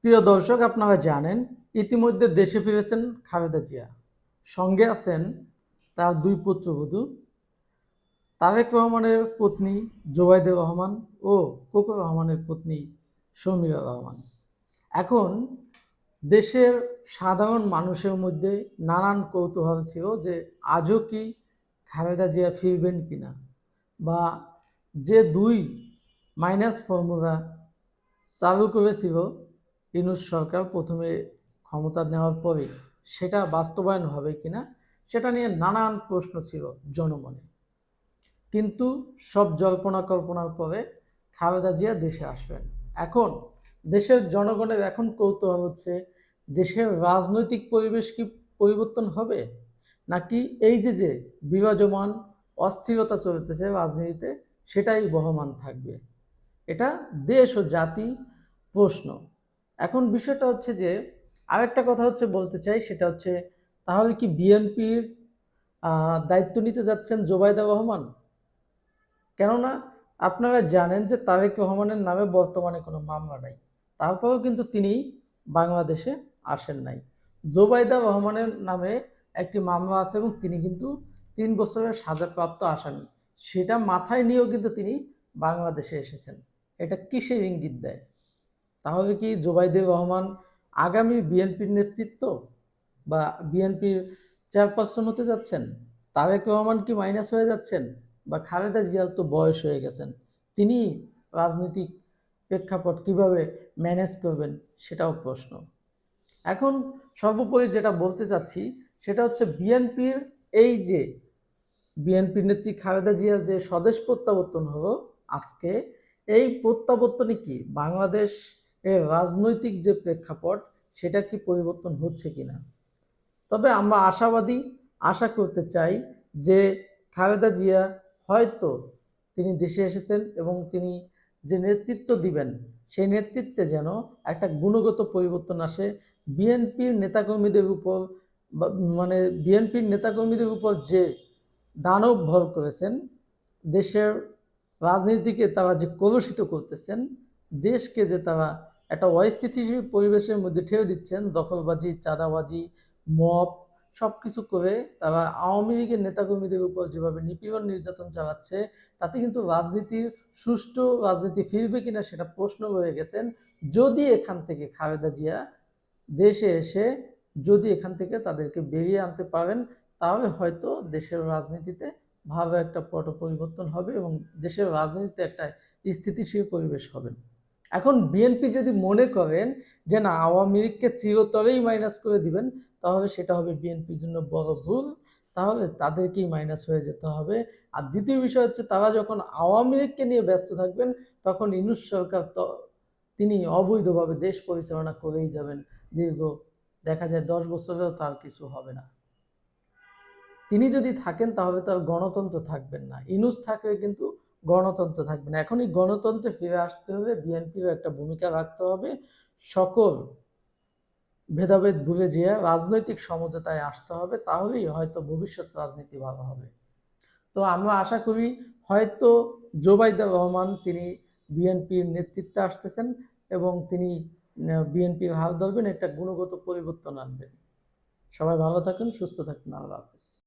প্রিয় দর্শক, আপনারা জানেন ইতিমধ্যে দেশে ফিরেছেন খালেদা জিয়া। সঙ্গে আছেন তার দুই পুত্রবধূ তারেক রহমানের পত্নী জোবাইদা রহমান ও কোকো রহমানের পত্নী শর্মিলা রহমান। এখন দেশের সাধারণ মানুষের মধ্যে নানান কৌতূহল ছিল যে আজও কি খালেদা জিয়া ফিরবেন কিনা, বা যে দুই মাইনাস ফর্মুলা চালু করেছিল ইউনূস সরকার প্রথমে ক্ষমতা নেওয়ার পরে, সেটা বাস্তবায়ন হবে কিনা সেটা নিয়ে নানান প্রশ্ন ছিল জনমনে। কিন্তু সব জল্পনা কল্পনার পরে খালেদা জিয়া দেশে আসবেন। এখন দেশের জনগণের এখন কৌতূহল হচ্ছে, দেশের রাজনৈতিক পরিবেশ কি পরিবর্তন হবে, নাকি এই যে বিরাজমান অস্থিরতা চলতেছে রাজনীতিতে সেটাই বহমান থাকবে। এটা দেশ ও জাতি প্রশ্ন। এখন বিষয়টা হচ্ছে যে, আরেকটা কথা হচ্ছে বলতে চাই, সেটা হচ্ছে তাহলে কি বিএনপির দায়িত্ব নিতে যাচ্ছেন জোবাইদা রহমান? কেননা আপনারা জানেন যে তারেক রহমানের নামে বর্তমানে কোনো মামলা নাই, তারপরেও কিন্তু তিনি বাংলাদেশে আসেন নাই। জোবাইদা রহমানের নামে একটি মামলা আছে এবং তিনি কিন্তু 3 বছরের সাজাপ্রাপ্ত আসামি। সেটা মাথায় নিয়েও কিন্তু তিনি বাংলাদেশে এসেছেন। এটা কিসের ইঙ্গিত দেয়? তাহলে কি জোবাইদুর রহমান আগামী বিএনপির নেতৃত্ব বা বিএনপির চেয়ারপারসন হতে যাচ্ছেন? তারেক রহমান কি মাইনাস হয়ে যাচ্ছেন? বা খালেদা জিয়ার তো বয়স হয়ে গেছেন, তিনি রাজনৈতিক প্রেক্ষাপট কিভাবে ম্যানেজ করবেন সেটাও প্রশ্ন। এখন সর্বোপরি যেটা বলতে চাচ্ছি সেটা হচ্ছে, বিএনপির এই যে বিএনপি নেত্রী খালেদা জিয়ার যে স্বদেশ প্রত্যাবর্তন হলো আজকে, এই প্রত্যাবর্তনে কি বাংলাদেশ এর রাজনৈতিক যে প্রেক্ষাপট সেটা কি পরিবর্তন হচ্ছে কিনা? তবে আমরা আশাবাদী, আশা করতে চাই যে খালেদা জিয়া হয়তো তিনি দেশে এসেছেন এবং তিনি যে নেতৃত্ব দিবেন সেই নেতৃত্বে যেন একটা গুণগত পরিবর্তন আসে। বিএনপির নেতাকর্মীদের উপর মানে বিএনপির নেতাকর্মীদের উপর যে দানব ভর করেছেন, দেশের রাজনীতিকে তারা যে কলুষিত করতেছেন, দেশকে যে তারা একটা অস্থিতিশীল পরিবেশের মধ্যে ঠেলে দিচ্ছেন, দখলবাজি, চাঁদাবাজি, মব সব কিছু করে তারা আওয়ামী লীগের নেতাকর্মীদের উপর যেভাবে নিপীড়ন নির্যাতন চালাচ্ছে, তাতে কিন্তু রাজনীতির সুষ্ঠু রাজনীতি ফিরবে কিনা সেটা প্রশ্ন রয়ে গেছেন। যদি এখান থেকে খালেদা জিয়া দেশে এসে যদি এখান থেকে তাদেরকে বেরিয়ে আনতে পারেন, তাহলে হয়তো দেশের রাজনীতিতে ভালো একটা পট পরিবর্তন হবে এবং দেশের রাজনীতিতে একটা স্থিতিশীল পরিবেশ হবে। এখন বিএনপি যদি মনে করেন যে না, আওয়ামী লীগকে চিরতরেই মাইনাস করে দিবেন, তাহলে সেটা হবে বিএনপির জন্য বড় ভুল। তাহলে তাদেরকেই মাইনাস হয়ে যেতে হবে। আর দ্বিতীয় বিষয় হচ্ছে, তারা যখন আওয়ামী লীগকে নিয়ে ব্যস্ত থাকবেন, তখন ইউনূস সরকার তো তিনি অবৈধভাবে দেশ পরিচালনা করেই যাবেন। দীর্ঘ দেখা যায় 10 বছরেও তার কিছু হবে না। তিনি যদি থাকেন তাহলে তার গণতন্ত্র থাকবেন না, ইউনূস থাকলে কিন্তু গণতন্ত্র থাকবে না। এখন এই গণতন্ত্রে ফিরে আসতে হলে বিএনপির একটা ভূমিকা রাখতে হবে। সকল ভেদাভেদ ভুলে যেয়ে রাজনৈতিক সমঝোতায় আসতে হবে, তাহলেই হয়তো ভবিষ্যৎ রাজনীতি ভালো হবে। তো আমরা আশা করি হয়তো জোবাইদা রহমান তিনি বিএনপির নেতৃত্বে আসতেছেন এবং তিনি বিএনপির হাল ধরবেন, একটা গুণগত পরিবর্তন আনবেন। সবাই ভালো থাকুন, সুস্থ থাকুন। আল্লাহ হাফেজ।